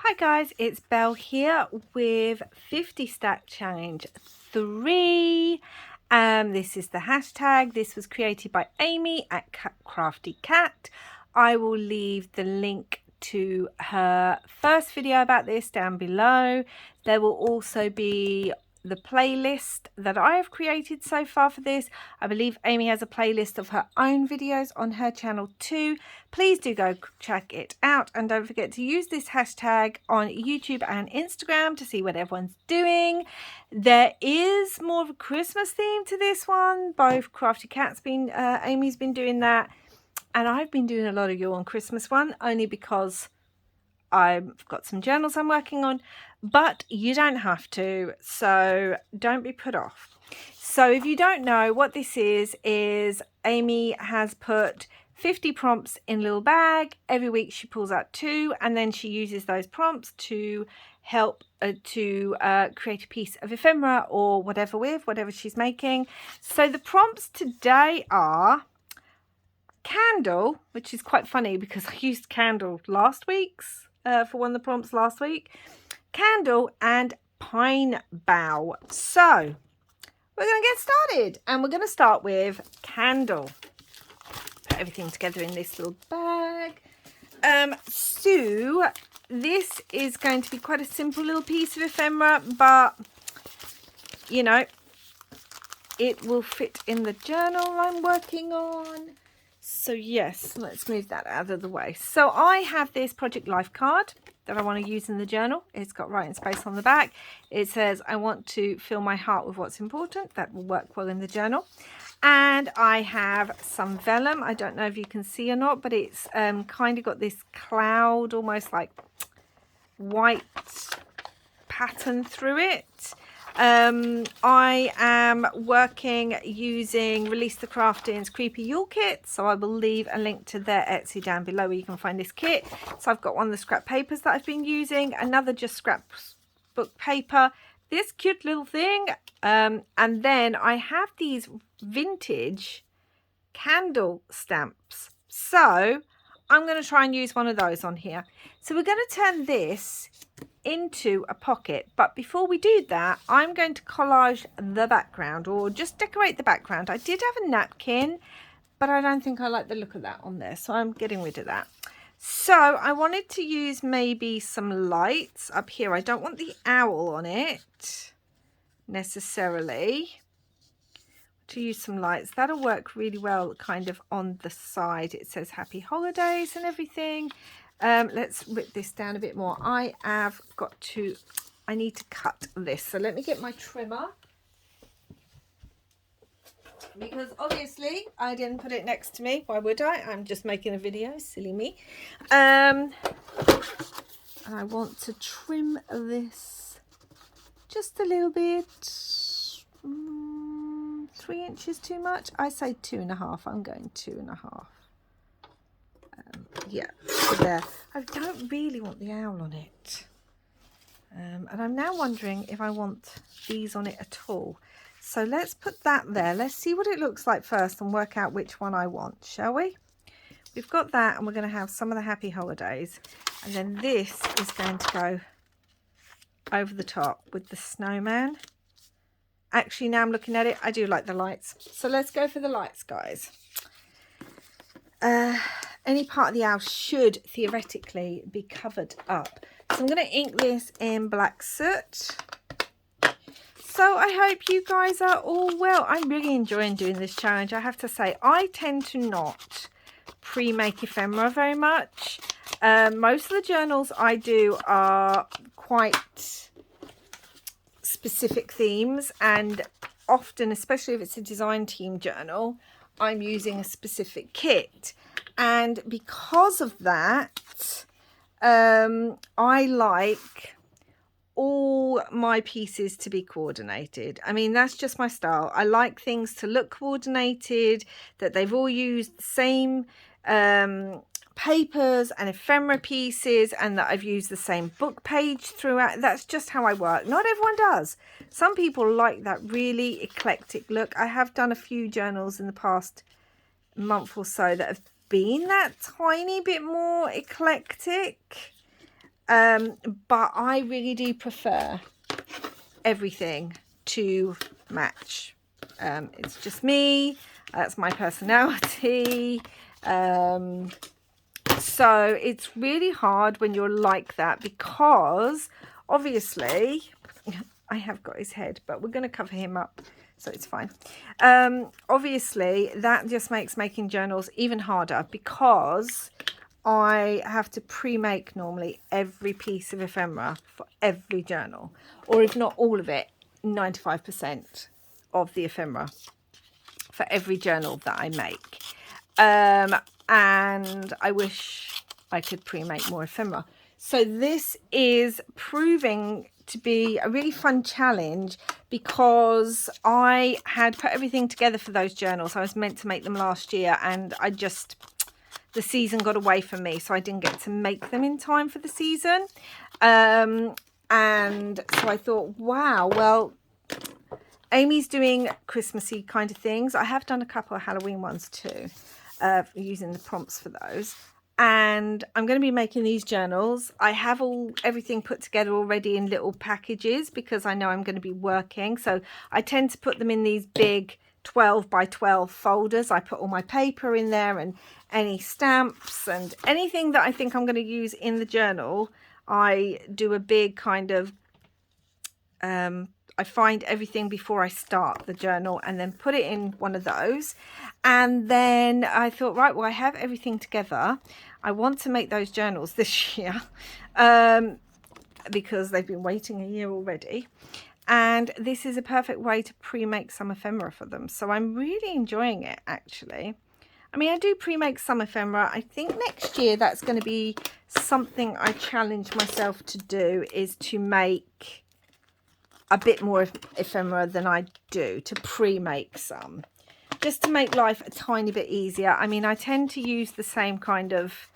Hi guys, it's Belle here with 50 Stack Challenge 3. This is the hashtag. This was created by Amy at Crafty Cat. I will leave the link to her first video about this down below. There will also be the playlist that I have created so far for this. I believe Amy has a playlist of her own videos on her channel too. Please do go check it out, and don't forget to use this hashtag on YouTube and Instagram to see what everyone's doing. There is more of a Christmas theme to this one. Both Crafty Cat's been Amy's been doing that, and I've been doing a lot of Yule and Christmas one only because I've got some journals I'm working on, but you don't have to, so don't be put off. So if you don't know what this is Amy has put 50 prompts in a little bag. Every week she pulls out 2, and then she uses those prompts to help to create a piece of ephemera or whatever she's making. So the prompts today are candle, which is quite funny because I used candle last week's for one of the prompts last week. Candle and pine bough. So we're going to get started, and we're going to start with candle. Put everything together in this little bag. So this is going to be quite a simple little piece of ephemera, but you know, it will fit in the journal I'm working on. So yes, let's move that out of the way. So I have this Project Life card that I want to use in the journal. It's got writing space on the back. It says, I want to fill my heart with what's important. That will work well in the journal. And I have some vellum. I don't know if you can see or not, but it's kind of got this cloud, almost like white pattern through it. I am working using Release the Crafting's Creepy Yule kit, so I will leave a link to their Etsy down below where you can find this kit. So I've got one of the scrap papers that I've been using, another just scrapbook paper, this cute little thing, and then I have these vintage candle stamps. So I'm going to try and use one of those on here. So we're going to turn this into a pocket, but before we do that, I'm going to collage the background, or just decorate the background. I did have a napkin, but I don't think I like the look of that on there, so I'm getting rid of that. So I wanted to use maybe some lights up here. I don't want the owl on it necessarily. To use some lights, that'll work really well kind of on the side. It says happy holidays and everything. Let's rip this down a bit more. I need to cut this, so let me get my trimmer, because obviously I didn't put it next to me. Why would I? I'm just making a video, silly me. And I want to trim this just a little bit. 3 inches too much? I say 2.5. I'm going 2.5. Yeah, so there. I don't really want the owl on it. And I'm now wondering if I want these on it at all. So let's put that there. Let's see what it looks like first and work out which one I want, shall we? We've got that, and we're going to have some of the happy holidays. And then this is going to go over the top with the snowman. Actually, now I'm looking at it, I do like the lights. So let's go for the lights, guys. Any part of the owl should theoretically be covered up. So I'm going to ink this in black soot. So I hope you guys are all well. I'm really enjoying doing this challenge. I have to say, I tend to not pre-make ephemera very much. Most of the journals I do are quite specific themes, and often, especially if it's a design team journal, I'm using a specific kit, and because of that, I like all my pieces to be coordinated. I mean, that's just my style. I like things to look coordinated, that they've all used the same papers and ephemera pieces, and that I've used the same book page throughout. That's just how I work. Not everyone does. Some people like that really eclectic look. I have done a few journals in the past month or so that have been that tiny bit more eclectic. but I really do prefer everything to match. It's just me, that's my personality. So it's really hard when you're like that, because obviously I have got his head, but we're going to cover him up, so it's fine. Obviously that just makes making journals even harder, because I have to pre-make normally every piece of ephemera for every journal, or if not all of it, 95% of the ephemera for every journal that I make. And I wish I could pre-make more ephemera. So this is proving to be a really fun challenge, because I had put everything together for those journals. I was meant to make them last year, and the season got away from me, so I didn't get to make them in time for the season. And so I thought, wow, well, Amy's doing Christmassy kind of things. I have done a couple of Halloween ones too, using the prompts for those. And I'm going to be making these journals. I have everything put together already in little packages, because I know I'm going to be working. So I tend to put them in these big 12 by 12 folders. I put all my paper in there, and any stamps and anything that I think I'm going to use in the journal. I do a big kind of I find everything before I start the journal, and then put it in one of those. And then I thought, right, well, I have everything together. I want to make those journals this year, because they've been waiting a year already. And this is a perfect way to pre-make some ephemera for them. So I'm really enjoying it, actually. I mean, I do pre-make some ephemera. I think next year that's going to be something I challenge myself to do, is to make a bit more ephemera than I do, to pre-make some, just to make life a tiny bit easier. I mean, I tend to use the same kind of,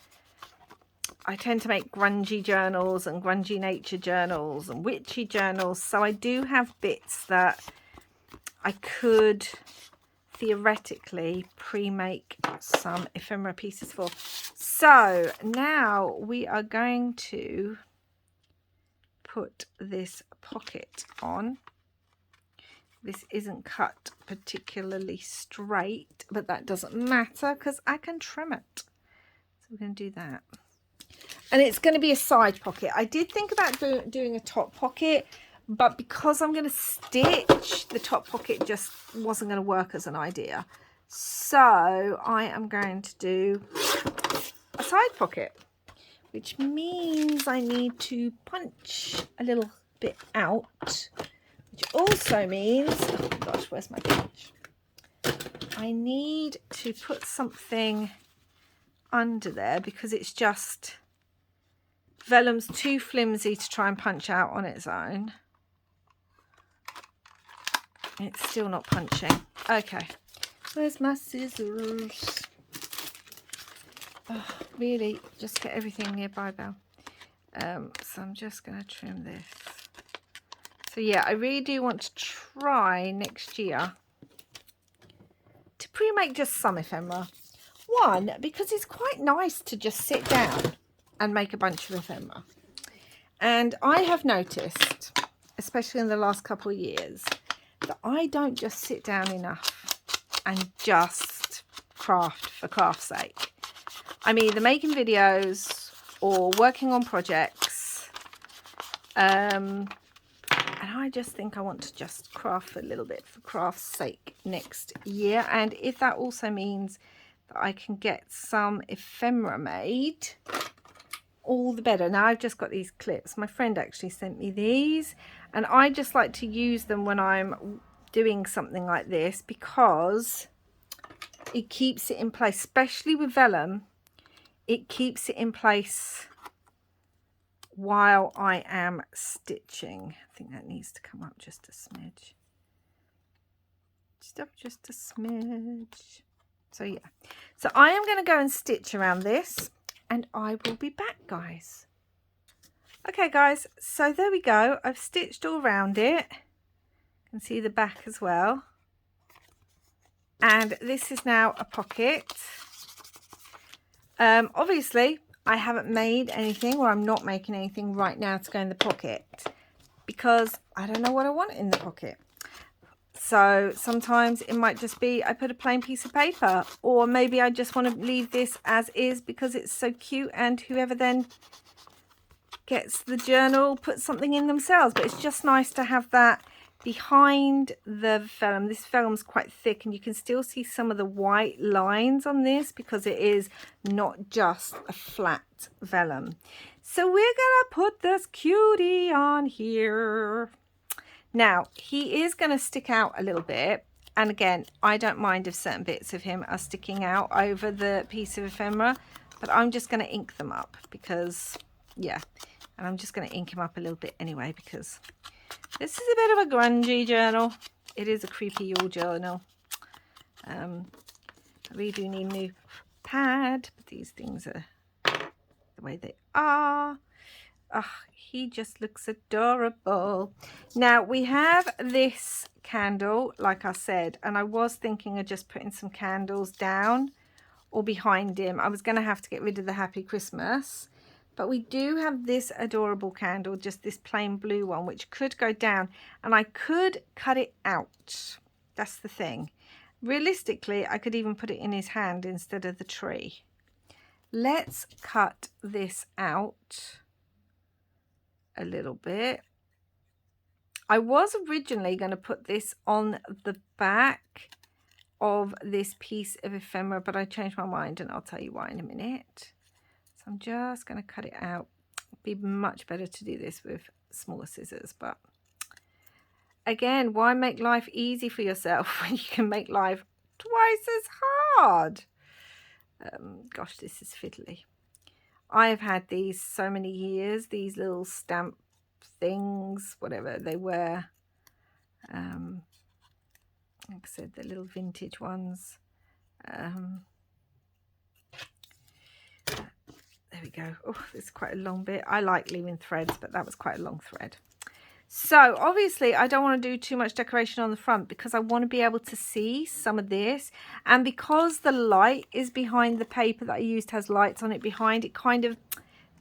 I tend to make grungy journals and grungy nature journals and witchy journals, so I do have bits that I could theoretically pre-make some ephemera pieces for. So now we are going to put this pocket on. This isn't cut particularly straight, but that doesn't matter, because I can trim it. So we're going to do that. And it's going to be a side pocket. I did think about doing a top pocket, but because I'm going to stitch, the top pocket just wasn't going to work as an idea. So I am going to do a side pocket, which means I need to punch a little bit out, which also means, oh gosh, where's my punch? I need to put something under there, because it's just, vellum's too flimsy to try and punch out on its own. It's still not punching. Okay, where's my scissors? Oh, really, just get everything nearby, Belle. So I'm just going to trim this. So yeah, I really do want to try next year to pre-make just some ephemera. One, because it's quite nice to just sit down and make a bunch of ephemera. And I have noticed, especially in the last couple of years, that I don't just sit down enough and just craft for craft's sake. I'm either making videos or working on projects, and I just think I want to just craft a little bit for craft's sake next year. And if that also means that I can get some ephemera made, all the better. Now I've just got these clips. My friend actually sent me these, and I just like to use them when I'm doing something like this, because it keeps it in place, especially with vellum. It keeps it in place while I am stitching. I think that needs to come up just a smidge. Just a smidge. So yeah, so I am going to go and stitch around this, and I will be back, guys. Okay guys, so there we go. I've stitched all around it. You can see the back as well. And this is now a pocket. Obviously I haven't made anything, or I'm not making anything right now to go in the pocket because I don't know what I want in the pocket. So sometimes it might just be I put a plain piece of paper, or maybe I just want to leave this as is because it's so cute, and whoever then gets the journal puts something in themselves. But it's just nice to have that behind the vellum. This vellum's quite thick, and you can still see some of the white lines on this because it is not just a flat vellum. So we're gonna put this cutie on here. Now he is going to stick out a little bit, and again, I don't mind if certain bits of him are sticking out over the piece of ephemera, but I'm just going to ink them up because, yeah, and I'm just going to ink him up a little bit anyway because this is a bit of a grungy journal. It is a creepy Yule journal. I really do need a new pad, but these things are the way they are. Oh, he just looks adorable. Now we have this candle, like I said, and I was thinking of just putting some candles down or behind him. I was going to have to get rid of the Happy Christmas, but we do have this adorable candle, just this plain blue one, which could go down, and I could cut it out. That's the thing. Realistically, I could even put it in his hand instead of the tree. Let's cut this out a little bit. I was originally going to put this on the back of this piece of ephemera, but I changed my mind, and I'll tell you why in a minute. So I'm just going to cut it out. It'd be much better to do this with smaller scissors, but again, why make life easy for yourself when you can make life twice as hard? Gosh, this is fiddly. I've had these so many years, these little stamp things, whatever they were. Like I said, the little vintage ones. There we go. Oh, this is quite a long bit. I like leaving threads, but that was quite a long thread. So obviously I don't want to do too much decoration on the front because I want to be able to see some of this, and because the light is behind the paper that I used has lights on it behind, it kind of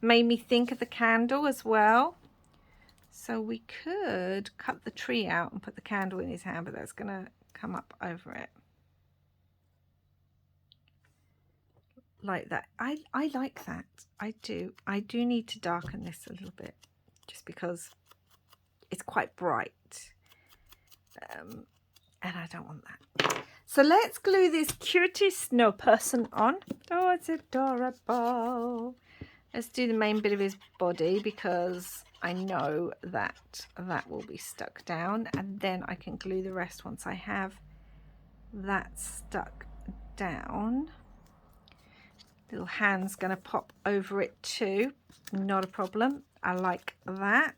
made me think of the candle as well. So we could cut the tree out and put the candle in his hand, but that's going to come up over it like that. I like that. I do need to darken this a little bit just because it's quite bright, and I don't want that. So let's glue this cutie snow person on. Oh, it's adorable. Let's do the main bit of his body because I know that that will be stuck down, and then I can glue the rest once I have that stuck down. Little hand's going to pop over it too. Not a problem. I like that.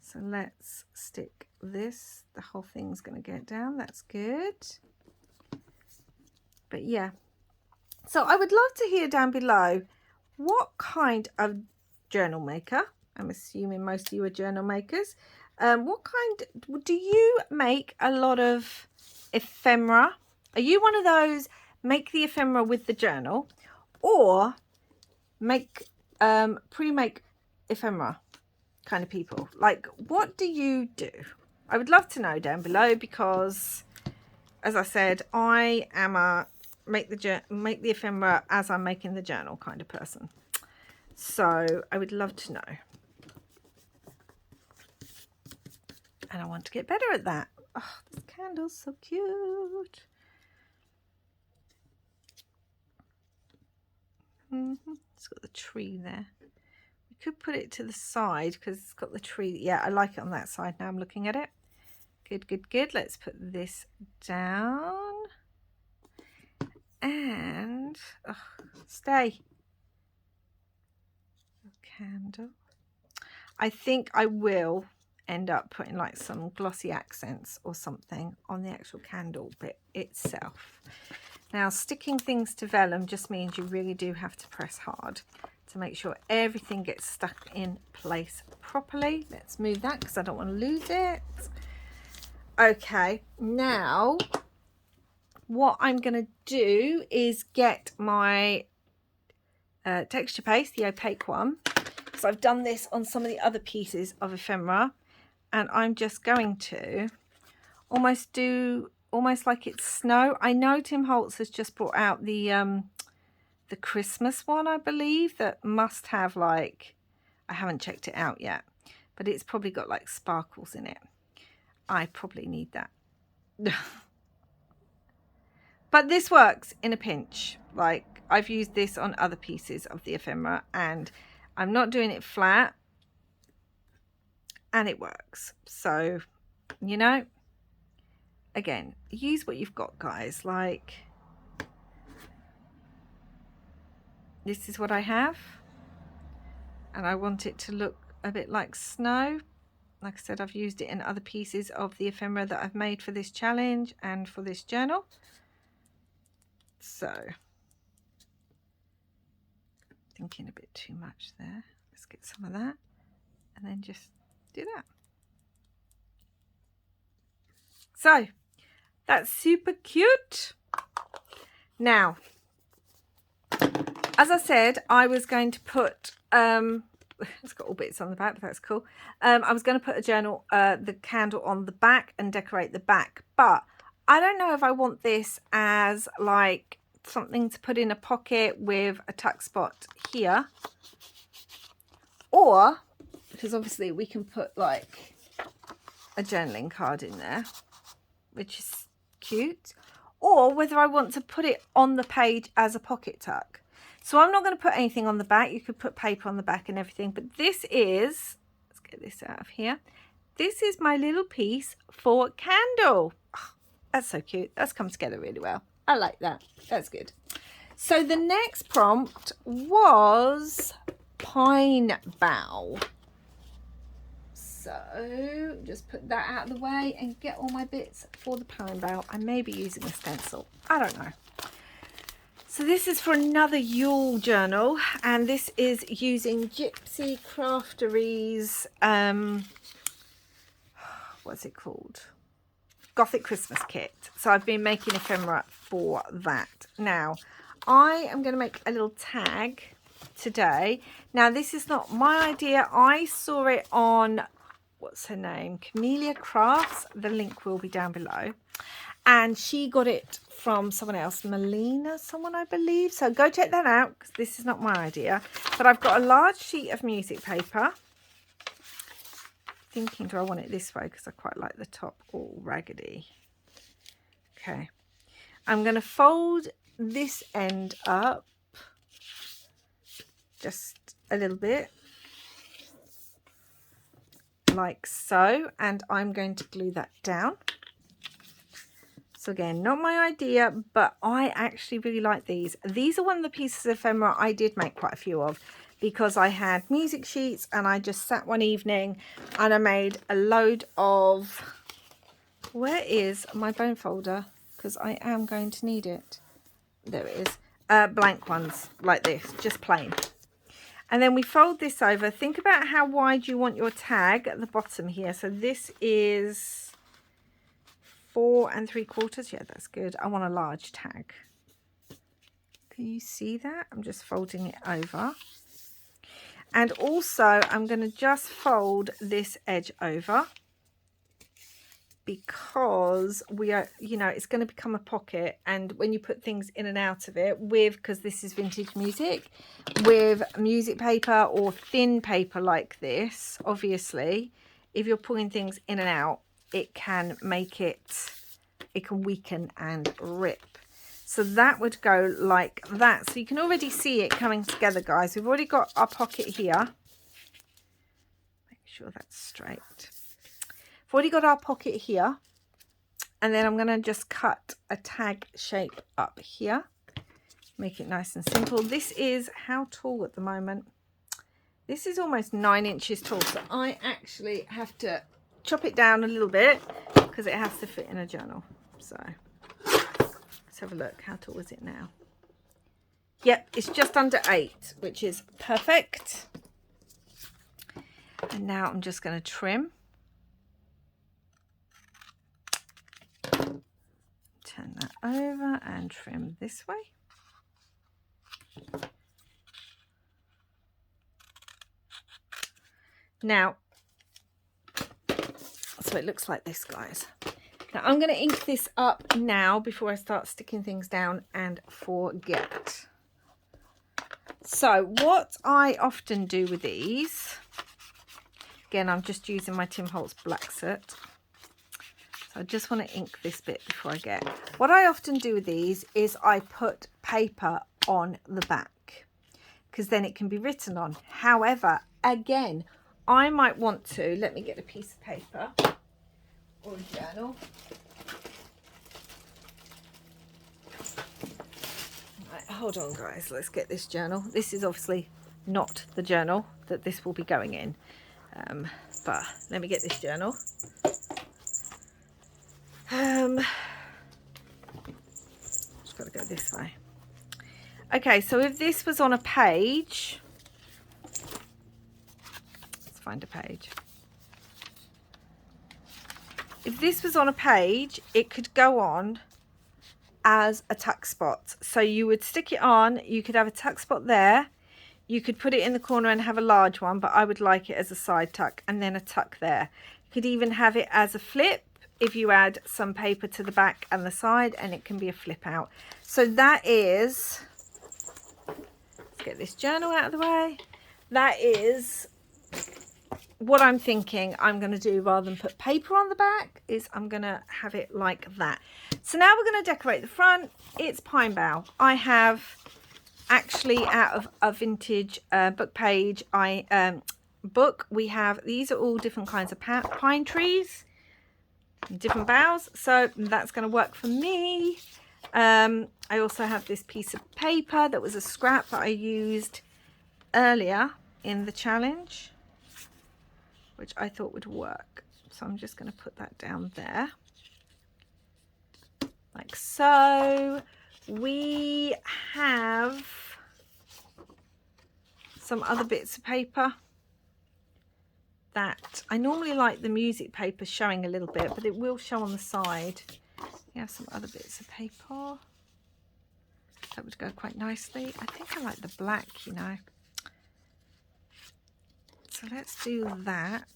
So let's stick this. The whole thing's going to get down. That's good. But yeah. So I would love to hear down below what kind of journal maker, I'm assuming most of you are journal makers, what kind, do you make a lot of ephemera? Are you one of those make the ephemera with the journal, or make pre-make ephemera kind of people? Like, what do you do? I would love to know down below because, as I said, I am a make the ephemera as I'm making the journal kind of person. So I would love to know, and I want to get better at that. Oh, this candle's so cute. It's got the tree there. We could put it to the side because it's got the tree. Yeah, I like it on that side now I'm looking at it. Good, good, good. Let's put this down. And stay. Candle. I think I will end up putting like some glossy accents or something on the actual candle bit itself. Now, sticking things to vellum just means you really do have to press hard to make sure everything gets stuck in place properly. Let's move that because I don't want to lose it. Okay, now what I'm going to do is get my texture paste, the opaque one, because I've done this on some of the other pieces of ephemera, and I'm just going to almost like it's snow. I know Tim Holtz has just brought out the Christmas one, I believe, that must have, like, I haven't checked it out yet, but it's probably got like sparkles in it. I probably need that. But this works in a pinch. Like, I've used this on other pieces of the ephemera, and I'm not doing it flat, and it works. So, you know, again, use what you've got, guys. Like, this is what I have, and I want it to look a bit like snow. Like I said, I've used it in other pieces of the ephemera that I've made for this challenge and for this journal. So, thinking a bit too much there. Let's get some of that, and then just do that. So, that's super cute. Now, as I said, I was going to put, it's got all bits on the back, but that's cool. I was going to put a journal, the candle on the back and decorate the back, but I don't know if I want this as like something to put in a pocket with a tuck spot here, or, because obviously we can put like a journaling card in there, which is cute, or whether I want to put it on the page as a pocket tuck. So I'm not going to put anything on the back. You could put paper on the back and everything, but this is, let's get this out of here. This is my little piece for candle. Oh, that's so cute. That's come together really well. I like that. That's good. So the next prompt was pine bough. So just put that out of the way and get all my bits for the pine bough. I may be using a stencil. I don't know. So this is for another Yule journal, and this is using GypsyCraftery's, what's it called? Gothic Christmas kit. So I've been making ephemera for that. Now, I am going to make a little tag today. Now, this is not my idea. I saw it on, what's her name? Camellia Crafts. The link will be down below. And she got it from someone else, Melina, someone I believe. So go check that out, because this is not my idea. But I've got a large sheet of music paper. Thinking, do I want it this way? Because I quite like the top all raggedy. Okay. I'm going to fold this end up just a little bit, like so. And I'm going to glue that down. So again, not my idea, but I actually really like these. These are one of the pieces of ephemera I did make quite a few of, because I had music sheets and I just sat one evening and I made a load of, where is my bone folder? Because I am going to need it. There it is. Blank ones like this, just plain. And then we fold this over. Think about how wide you want your tag at the bottom here. So this is 4 3/4. Yeah, that's good. I want a large tag. Can you see that? I'm just folding it over. And also I'm going to just fold this edge over, because we are, you know, it's going to become a pocket, and when you put things in and out of it with, because this is vintage music, with music paper or thin paper like this, obviously if you're pulling things in and out, it can make it, it can weaken and rip. So that would go like that. So you can already see it coming together, guys. We've already got our pocket here. Make sure that's straight. We've already got our pocket here. And then I'm going to just cut a tag shape up here. Make it nice and simple. This is how tall at the moment? This is almost 9 inches tall. So I actually have to chop it down a little bit, because it has to fit in a journal. So let's have a look. How tall is it now? Yep, it's just under 8, which is perfect. And now I'm just going to trim. Turn that over and trim this way. Now, so it looks like this, guys. Now I'm going to ink this up now before I start sticking things down and forget. So what I often do with these, again, I'm just using my Tim Holtz black soot. So I just want to ink this bit before I get. What I often do with these is I put paper on the back because then it can be written on. However, again, I might want to, let me get a piece of paper or a journal. Right, hold on, guys, let's get this journal. This is obviously not the journal that this will be going in, but let me get this journal. Just got to go this way. Okay, so if this was on a page, let's find a page. If this was on a page, it could go on as a tuck spot. So you would stick it on, you could have a tuck spot there, you could put it in the corner and have a large one, but I would like it as a side tuck, and then a tuck there. You could even have it as a flip if you add some paper to the back and the side, and it can be a flip out. So that is, let's get this journal out of the way. That is what I'm thinking I'm going to do. Rather than put paper on the back, is I'm going to have it like that. So now we're going to decorate the front. It's pine bough. I have actually, out of a vintage book page book, we have, these are all different kinds of pine trees, different boughs, so that's going to work for me. I also have this piece of paper that was a scrap that I used earlier in the challenge, which I thought would work. So I'm just going to put that down there, like so. We have some other bits of paper that I normally like the music paper showing a little bit, but it will show on the side. We have some other bits of paper that would go quite nicely. I think I like the black, you know. So let's do that.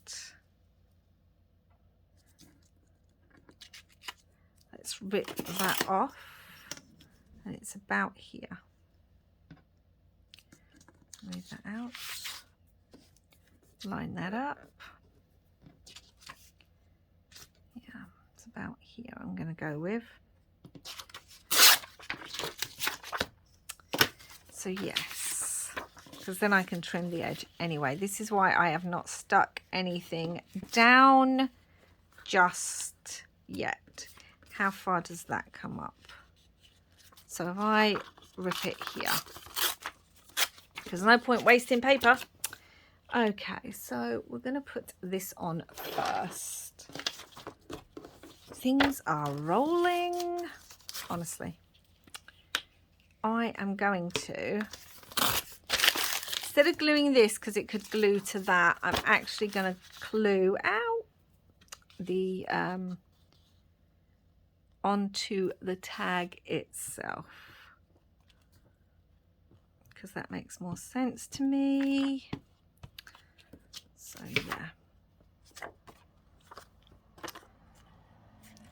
Let's rip that off. And it's about here. Move that out. Line that up. Yeah, it's about here I'm going to go with. So yes, because then I can trim the edge anyway. This is why I have not stuck anything down just yet. How far does that come up? So if I rip it here, because no point wasting paper. Okay, so we're going to put this on first. Things are rolling. Honestly, I am going to, instead of gluing this, because it could glue to that, I'm actually going to glue out the onto the tag itself, because that makes more sense to me. So yeah,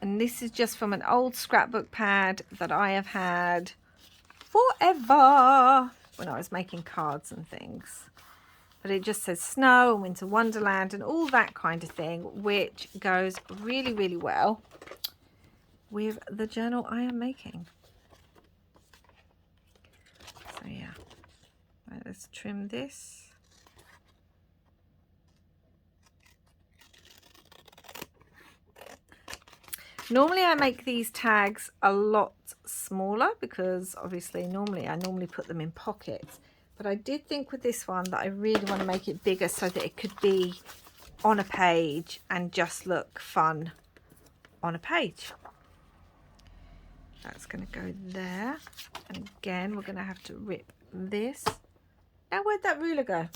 and this is just from an old scrapbook pad that I have had forever when I was making cards and things, but it just says snow and winter wonderland and all that kind of thing, which goes really, really well with the journal I am making. So yeah, right, let's trim this. Normally I make these tags a lot smaller because obviously I normally put them in pockets, but I did think with this one that I really want to make it bigger so that it could be on a page and just look fun on a page. That's going to go there, and again we're going to have to rip this. Now where'd that ruler go?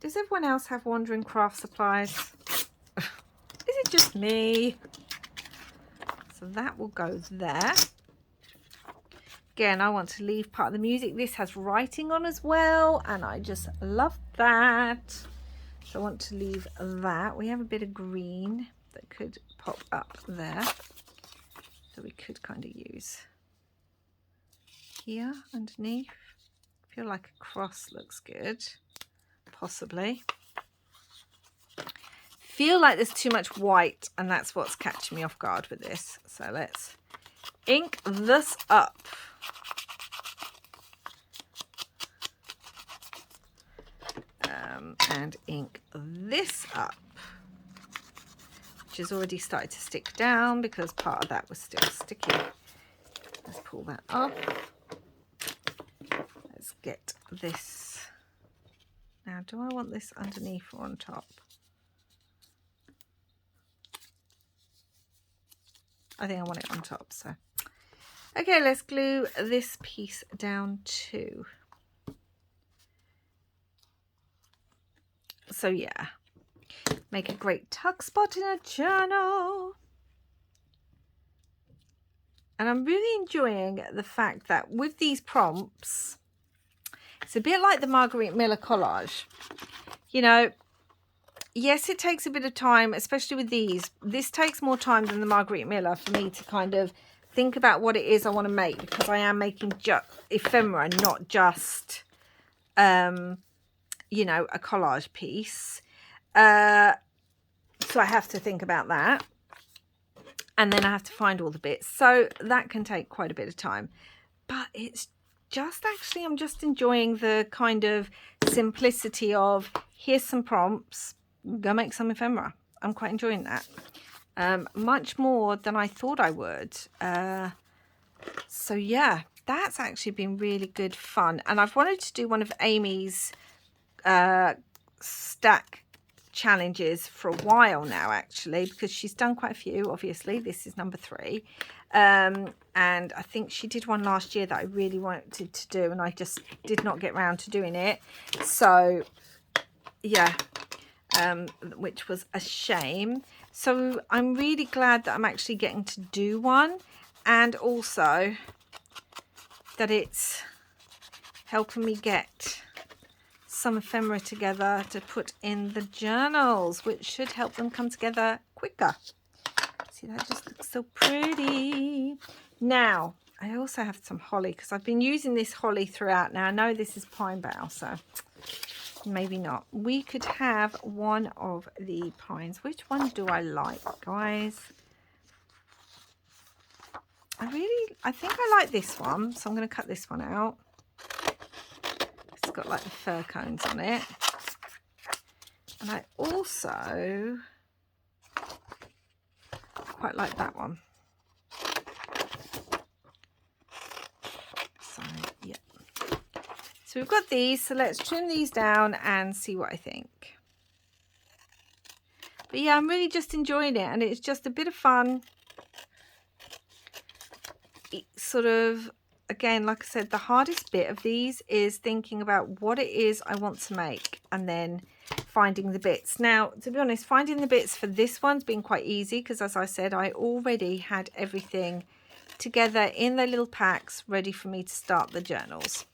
Does everyone else have wandering craft supplies? Is it just me? So that will go there. Again, I want to leave part of the music. This has writing on as well, and I just love that. So I want to leave that. We have a bit of green that could pop up there, that we could kind of use here underneath. I feel like a cross looks good, possibly. Feel like there's too much white, and that's what's catching me off guard with this. So let's ink this up. And ink this up, which has already started to stick down because part of that was still sticky. Let's pull that off. Let's get this. Now, do I want this underneath or on top? I think I want it on top. So, okay, let's glue this piece down too. So yeah, make a great tuck spot in a journal. And I'm really enjoying the fact that with these prompts, it's a bit like the Marguerite Miller collage. You know, yes, it takes a bit of time, especially with these. This takes more time than the Marguerite Miller for me to kind of think about what it is I want to make, because I am making just ephemera, not just you know, a collage piece. So I have to think about that. And then I have to find all the bits. So that can take quite a bit of time. But it's just actually, I'm just enjoying the kind of simplicity of, here's some prompts, go make some ephemera. I'm quite enjoying that. Much more than I thought I would. So yeah, that's actually been really good fun. And I've wanted to do one of Amy's stack challenges for a while now, actually, because she's done quite a few. Obviously this is number 3, and I think she did one last year that I really wanted to do, and I just did not get around to doing it. So yeah, which was a shame. So I'm really glad that I'm actually getting to do one, and also that it's helping me get some ephemera together to put in the journals, which should help them come together quicker. See, that just looks so pretty. Now, I also have some holly, because I've been using this holly throughout. Now, I know this is pine bough, so maybe not. We could have one of the pines. Which one do I like, guys? I think I like this one, so I'm going to cut this one out. It's got like the fir cones on it. And I also quite like that one. So yeah, so we've got these, so let's trim these down and see what I think. But yeah, I'm really just enjoying it, and it's just a bit of fun. It's sort of, again, like I said, the hardest bit of these is thinking about what it is I want to make and then finding the bits. Now, to be honest, finding the bits for this one's been quite easy, because as I said, I already had everything together in their little packs ready for me to start the journals.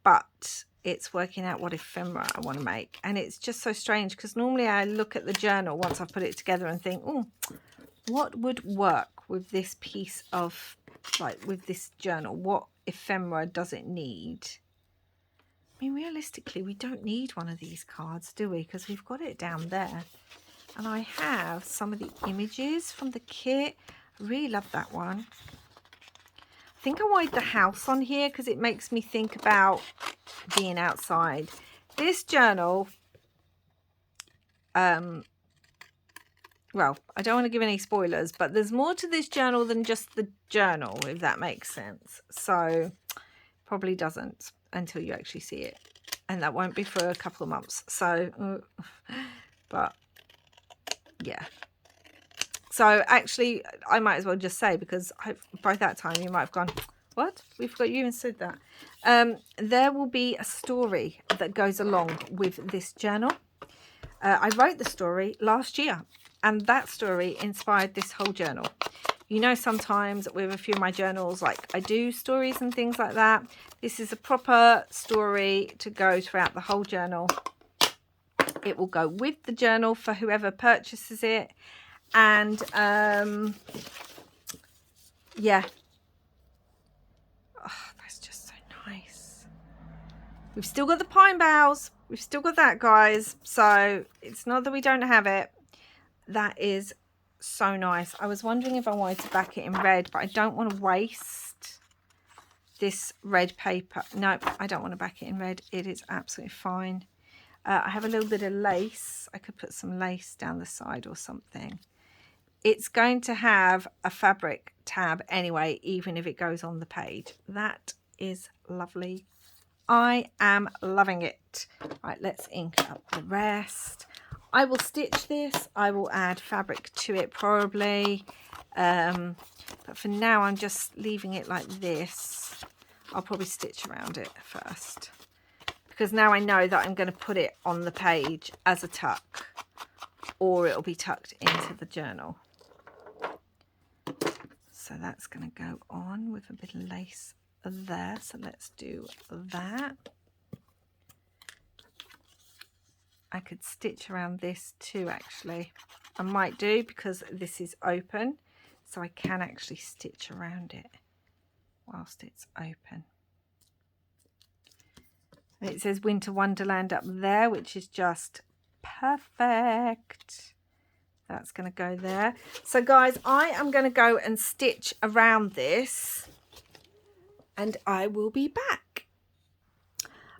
But it's working out what ephemera I want to make. And it's just so strange, because normally I look at the journal once I've put it together and think, oh, what would work with this piece of, like with this journal? What ephemera does it need? I mean, realistically, we don't need one of these cards, do we? Because we've got it down there. And I have some of the images from the kit. I really love that one. I think I wanted the house on here because it makes me think about being outside. This journal, well, I don't want to give any spoilers, but there's more to this journal than just the journal, if that makes sense. So probably doesn't until you actually see it, and that won't be for a couple of months. So but yeah, so actually I might as well just say, because by that time you might have gone, what, we forgot you even said that. There will be a story that goes along with this journal. I wrote the story last year, and that story inspired this whole journal. You know, sometimes with a few of my journals, like I do stories and things like that. This is a proper story to go throughout the whole journal. It will go with the journal for whoever purchases it. And yeah. Oh, that's just so nice. We've still got the pine boughs. We've still got that, guys. So it's not that we don't have it. That is so nice. I was wondering if I wanted to back it in red, but I don't want to waste this red paper. No, I don't want to back it in red. It is absolutely fine. I have a little bit of lace. I could put some lace down the side or something. It's going to have a fabric tab anyway, even if it goes on the page. That is lovely. I am loving it. Right, let's ink up the rest. I will stitch this. I will add fabric to it probably. But for now, I'm just leaving it like this. I'll probably stitch around it first, because now I know that I'm going to put it on the page as a tuck, or it'll be tucked into the journal. So that's going to go on with a bit of lace there. So let's do that. I could stitch around this too, actually. I might do, because this is open, so I can actually stitch around it whilst it's open. And it says Winter Wonderland up there, which is just perfect. That's going to go there. So guys, I am going to go and stitch around this, and I will be back.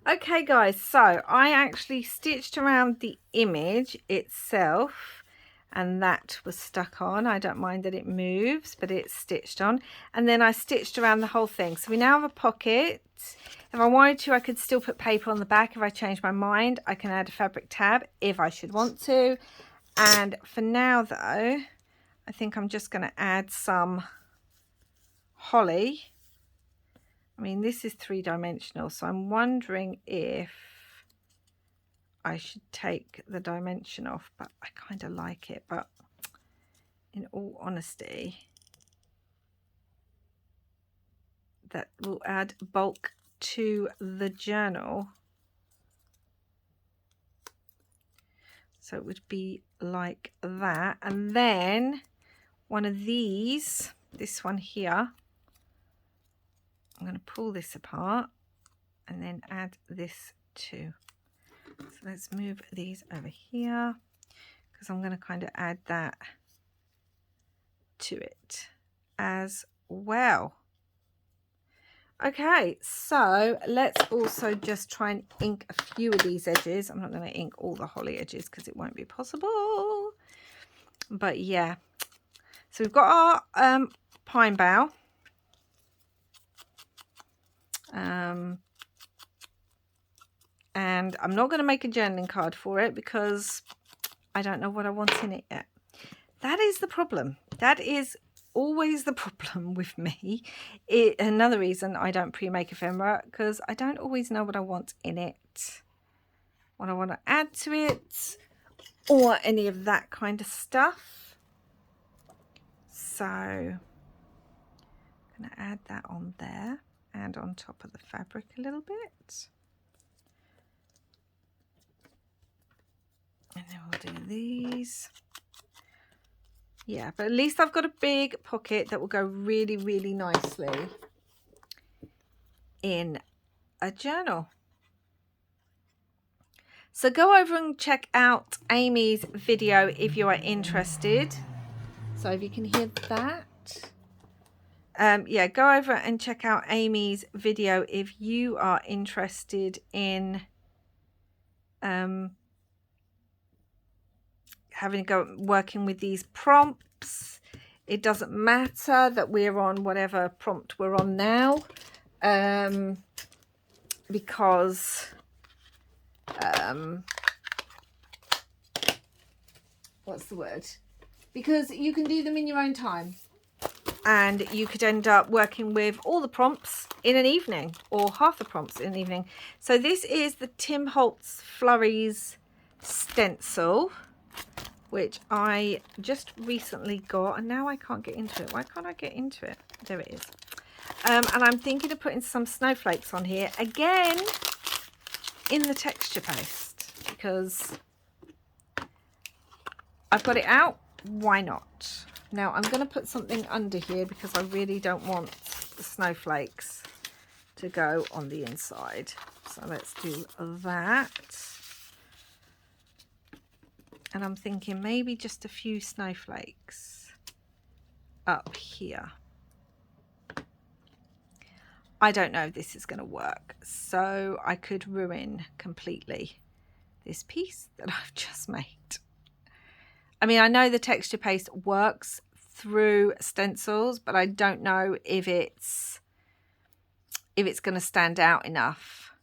Okay guys, so I actually stitched around the image itself, and that was stuck on. I don't mind that it moves, but it's stitched on. And then I stitched around the whole thing. So we now have a pocket. If I wanted to, I could still put paper on the back. If I change my mind, I can add a fabric tab if I should want to. And for now though, I think I'm just going to add some holly. I mean, this is 3-dimensional, so I'm wondering if I should take the dimension off, but I kind of like it. But in all honesty, that will add bulk to the journal. So it would be like that. And then one of these, this one here, I'm going to pull this apart and then add this too. So let's move these over here, because I'm going to kind of add that to it as well. Okay, so let's also just try and ink a few of these edges. I'm not going to ink all the holly edges because it won't be possible. But yeah, so we've got our pine bough. And I'm not going to make a journaling card for it because I don't know what I want in it yet. That is the problem. That is always the problem with me. Another reason I don't pre-make ephemera, because I don't always know what I want in it, what I want to add to it, or any of that kind of stuff. So I'm going to add that on there and on top of the fabric a little bit. And then we'll do these. Yeah, but at least I've got a big pocket that will go really, really nicely in a journal. So go over and check out Amy's video if you are interested. So if you can hear that. Yeah, go over and check out Amy's video if you are interested in having a go working with these prompts. It doesn't matter that we're on whatever prompt we're on now, because what's the word? Because you can do them in your own time, and you could end up working with all the prompts in an evening, or half the prompts in an evening. So this is the Tim Holtz Flurries stencil. which I just recently got, and now I can't get into it. Why can't I get into it? There it is. And I'm thinking of putting some snowflakes on here again in the texture paste, because I've got it out. Why not? Now I'm going to put something under here because I really don't want the snowflakes to go on the inside. So let's do that. And I'm thinking maybe just a few snowflakes up here. I don't know if this is going to work, so I could ruin completely this piece that I've just made. I mean, I know the texture paste works through stencils, but I don't know if it's going to stand out enough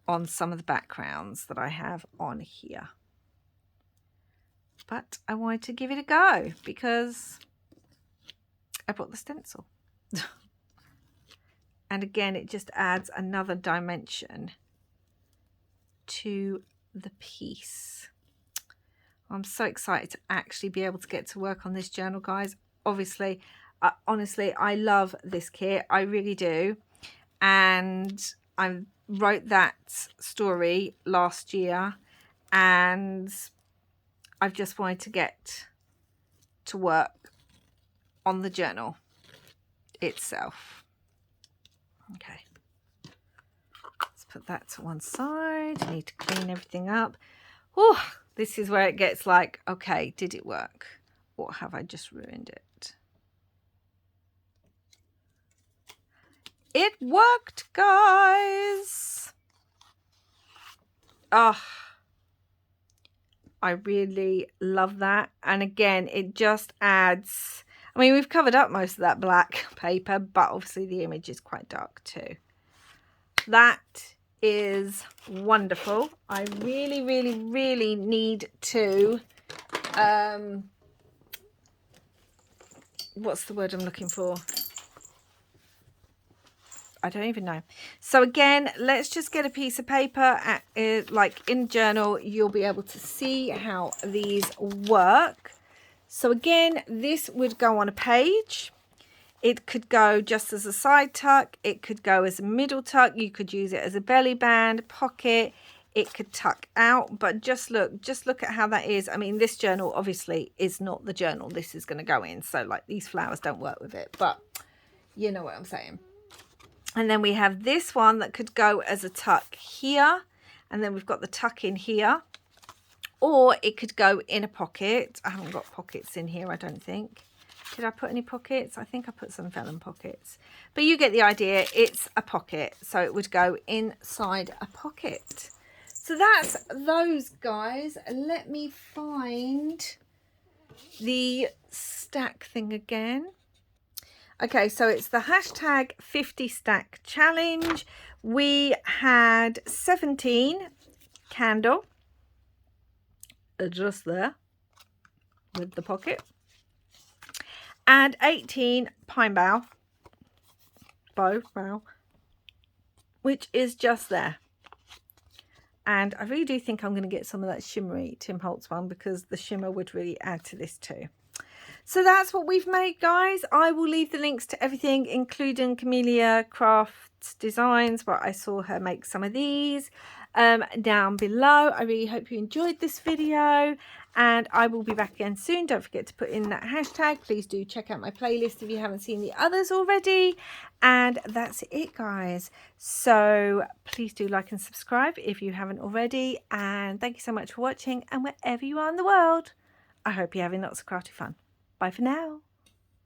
on some of the backgrounds that I have on here. But I wanted to give it a go because I bought the stencil. And again, it just adds another dimension to the piece. I'm so excited to actually be able to get to work on this journal, guys. Obviously, honestly, I love this kit. I really do. And I wrote that story last year, and I've just wanted to get to work on the journal itself. Okay, let's put that to one side. I need to clean everything up. Oh, this is where it gets like, okay, did it work? Or have I just ruined it? It worked, guys. Oh, I really love that. And again, it just adds, I mean, we've covered up most of that black paper, but obviously the image is quite dark too. That is wonderful. I really, really, really need to, what's the word I'm looking for? I don't even know. So again, let's just get a piece of paper, like in journal, you'll be able to see how these work. So again, this would go on a page. It could go just as a side tuck. It could go as a middle tuck. You could use it as a belly band, pocket. It could tuck out, but just look at how that is. I mean, this journal obviously is not the journal this is going to go in. So like these flowers don't work with it, but you know what I'm saying. And then we have this one that could go as a tuck here. And then we've got the tuck in here. Or it could go in a pocket. I haven't got pockets in here, I don't think. Did I put any pockets? I think I put some vellum pockets. But you get the idea. It's a pocket. So it would go inside a pocket. So that's those, guys. Let me find the stack thing again. Okay, so it's the hashtag 50 stack challenge. We had 17 candle just there with the pocket, and 18 pine bough, which is just there. And I really do think I'm going to get some of that shimmery Tim Holtz one, because the shimmer would really add to this too. So that's what we've made, guys. I will leave the links to everything, including Camellia Crafts Designs, where I saw her make some of these, down below. I really hope you enjoyed this video, and I will be back again soon. Don't forget to put in that hashtag. Please do check out my playlist if you haven't seen the others already. And that's it, guys. So please do like and subscribe if you haven't already. And thank you so much for watching. And wherever you are in the world, I hope you're having lots of crafty fun. Bye for now.